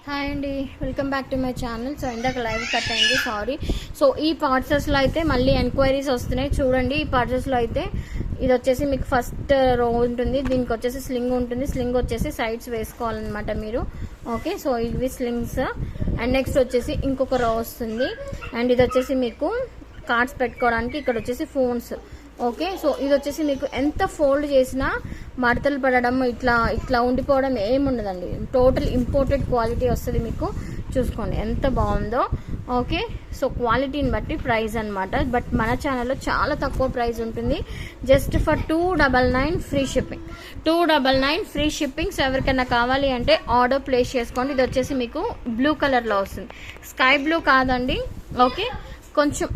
Hi అండి, welcome back to my channel. So ఇందాక live cut అయింది, సారీ. సో ఈ పార్సల్స్లో అయితే మళ్ళీ ఎంక్వైరీస్ వస్తున్నాయి చూడండి. ఈ పార్సల్స్లో అయితే ఇది వచ్చేసి మీకు ఫస్ట్ రో ఉంటుంది, దీనికి వచ్చేసి స్లింగ్ ఉంటుంది. స్లింగ్ వచ్చేసి సైడ్స్ వేసుకోవాలన్నమాట మీరు. ఓకే, సో ఇవి స్లింగ్స్. అండ్ నెక్స్ట్ వచ్చేసి ఇంకొక రో వస్తుంది. అండ్ ఇది వచ్చేసి మీకు కార్డ్స్ పెట్టుకోవడానికి, ఇక్కడ వచ్చేసి ఫోన్స్. ఓకే, సో ఇది వచ్చేసి మీకు ఎంత ఫోల్డ్ చేసినా మడతలు పడడం ఇట్లా ఉండిపోవడం ఏముండదండి. టోటల్ ఇంపోర్టెడ్ క్వాలిటీ వస్తుంది మీకు. చూసుకోండి ఎంత బాగుందో. ఓకే, సో క్వాలిటీని బట్టి ప్రైస్ అనమాట. బట్ మన ఛానల్లో చాలా తక్కువ ప్రైస్ ఉంటుంది, just for 299 free shipping. 299 free shipping. So ఎవరికైనా కావాలి అంటే ఆర్డర్ ప్లేస్ చేసుకోండి. ఇది వచ్చేసి మీకు బ్లూ కలర్లో వస్తుంది, స్కై బ్లూ కాదండి. ఓకే, కొంచెం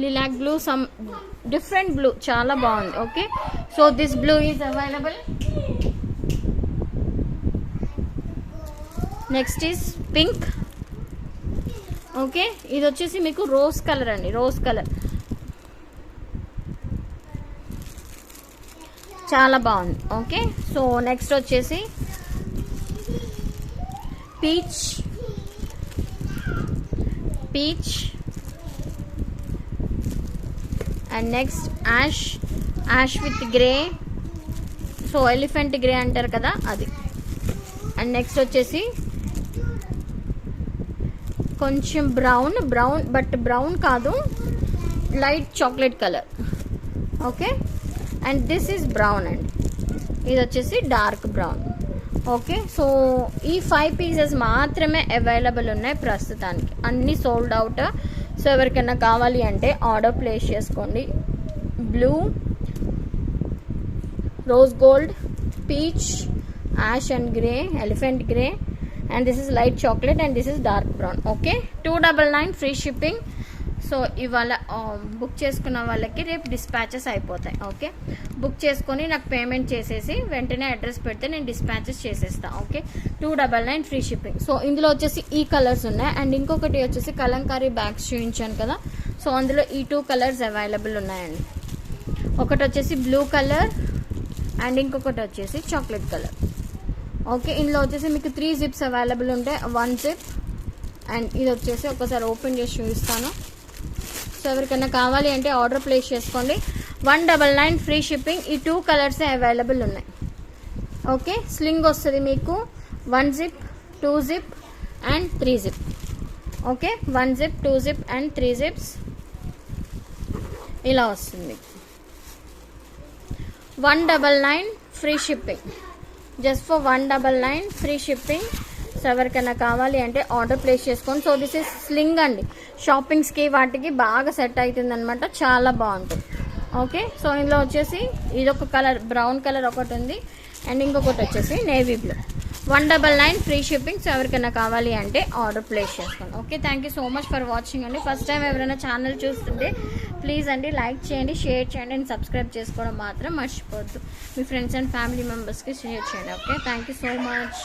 lilac blue, some different blue, చాలా బాగుంది. Okay, so this blue is available. Next is pink. Okay, ఇది వచ్చేసి మీకు రోజ్ కలర్ అండి, రోజ్ కలర్ చాలా బాగుంది. ఓకే, సో నెక్స్ట్ వచ్చేసి peach and next ash with grey. So elephant grey అంటారు కదా, అది. అండ్ నెక్స్ట్ వచ్చేసి కొంచెం బ్రౌన్ బట్ బ్రౌన్ కాదు, light chocolate colour. Okay, and this is brown అండి, ఇది వచ్చేసి డార్క్ బ్రౌన్. ఓకే, సో ఈ 5 పీసెస్ మాత్రమే అవైలబుల్ ఉన్నాయి ప్రస్తుతానికి, అన్నీ సోల్డ్ అవుట్. సో ఎవరికైనా కావాలి అంటే ఆర్డర్ ప్లేస్ చేసుకోండి. Blue, rose gold, peach, ash and grey, elephant grey, and this is light chocolate and this is dark brown. Okay, 299 free shipping. So ఇవాళ బుక్ చేసుకున్న వాళ్ళకి రేపు డిస్పాచెస్ అయిపోతాయి. ఓకే, బుక్ చేసుకొని నాకు పేమెంట్ చేసేసి వెంటనే అడ్రస్ పెడితే నేను డిస్పాచెస్ చేసేస్తాను. Okay, 299 free shipping. సో ఇందులో వచ్చేసి ఈ కలర్స్ ఉన్నాయి. అండ్ ఇంకొకటి వచ్చేసి కలంకారీ బ్యాగ్స్ చూపించాను కదా, సో అందులో ఈ 2 కలర్స్ అవైలబుల్ ఉన్నాయండి. ఒకటి వచ్చేసి బ్లూ కలర్ అండ్ ఇంకొకటి వచ్చేసి చాక్లెట్ కలర్. ఓకే, ఇందులో వచ్చేసి మీకు 3 జిప్స్ అవైలబుల్ ఉంటాయి, 1 జిప్. అండ్ ఇది వచ్చేసి ఒకసారి ఓపెన్ చేసి చూపిస్తాను. సో ఎవరికైనా కావాలి అంటే ఆర్డర్ ప్లేస్ చేసుకోండి. 199 ఫ్రీ షిప్పింగ్. ఈ 2 కలర్సే అవైలబుల్ ఉన్నాయి. ఓకే, స్లింగ్ వస్తుంది మీకు 1 zip, 2 zip and 3 zip. Okay, 1 zip, 2 zip and 3 zips ఇలా వస్తుంది. 199 free shipping, just for 199 free shipping. So ఎవరికైనా కావాలి అంటే ఆర్డర్ ప్లేస్ చేసుకోండి. సో దిస్ ఇస్ స్లింగ్ అండి, షాపింగ్స్కి వాటికి బాగా సెట్ అవుతుంది అనమాట, చాలా బాగుంటుంది. ఓకే, సో ఇందులో వచ్చేసి ఇదొక కలర్, బ్రౌన్ కలర్ ఒకటి ఉంది అండ్ ఇంకొకటి వచ్చేసి navy blue. 199 free shipping. So ఎవరికైనా కావాలి అంటే ఆర్డర్ ప్లేస్ చేసుకోండి. Okay, thank you so much for watching అండి. ఫస్ట్ టైం ఎవరైనా ఛానల్ చూస్తుంటే ప్లీజ్ అండి లైక్ చేయండి, షేర్ చేయండి అండ్ సబ్స్క్రైబ్ చేసుకోవడం మాత్రం మర్చిపోవద్దు. మీ ఫ్రెండ్స్ అండ్ ఫ్యామిలీ మెంబర్స్కి షేర్ చేయండి. Okay, thank you so much.